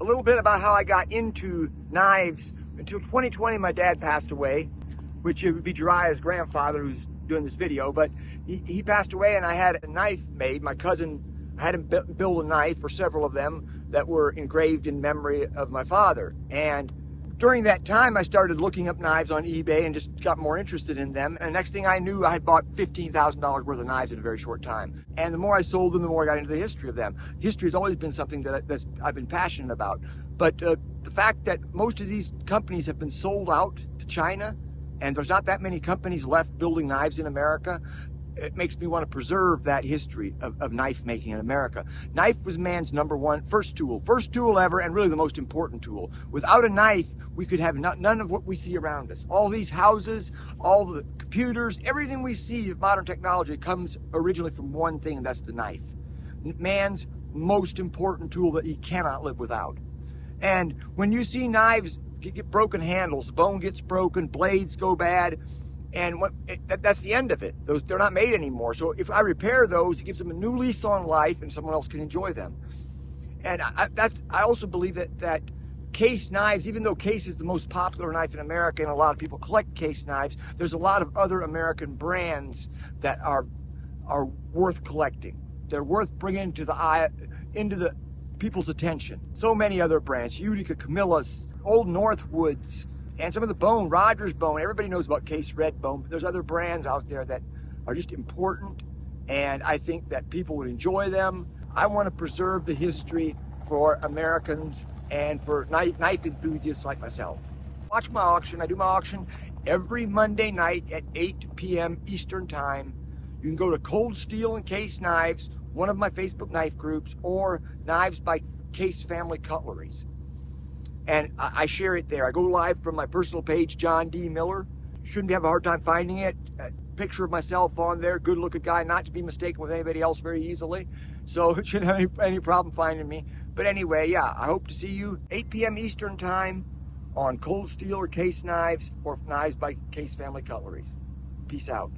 little bit about how I got into knives. Until 2020, my dad passed away, which it would be Jariah's grandfather who's doing this video, but he passed away and I had a knife made. My cousin, I had him build a knife, or several of them, that were engraved in memory of my father. And during that time, I started looking up knives on eBay and just got more interested in them. And next thing I knew, I had bought $15,000 worth of knives in a very short time. And the more I sold them, the more I got into the history of them. History has always been something that I've been passionate about. But the fact that most of these companies have been sold out to China, and there's not that many companies left building knives in America, it makes me want to preserve that history of knife making in America. Knife was man's first tool ever, and really the most important tool. Without a knife, we could have none of what we see around us. All these houses, all the computers, everything we see of modern technology comes originally from one thing, and that's the knife. Man's most important tool that he cannot live without. And when you see knives get broken handles, the bone gets broken, blades go bad, and that's the end of it. They're not made anymore. So if I repair those, it gives them a new lease on life, and someone else can enjoy them. And I also believe that case knives, even though case is the most popular knife in America and a lot of people collect case knives, there's a lot of other American brands that are worth collecting. They're worth bringing into the people's attention. So many other brands: Utica, Camillus, Old Northwoods, and some of the bone, Rogers bone. Everybody knows about Case Red bone, but there's other brands out there that are just important, and I think that people would enjoy them. I want to preserve the history for Americans and for knife enthusiasts like myself. Watch my auction. I do my auction every Monday night at 8 p.m. Eastern Time. You can go to Cold Steel and Case Knives, one of my Facebook knife groups, or Knives by Case Family Cutleries. And I share it there. I go live from my personal page, John D. Miller. Shouldn't have a hard time finding it. A picture of myself on there, good looking guy, not to be mistaken with anybody else very easily. So it shouldn't have any problem finding me. But anyway, yeah, I hope to see you 8 p.m. Eastern Time on Cold Steel or Case Knives, or Knives by Case Family Cutleries. Peace out.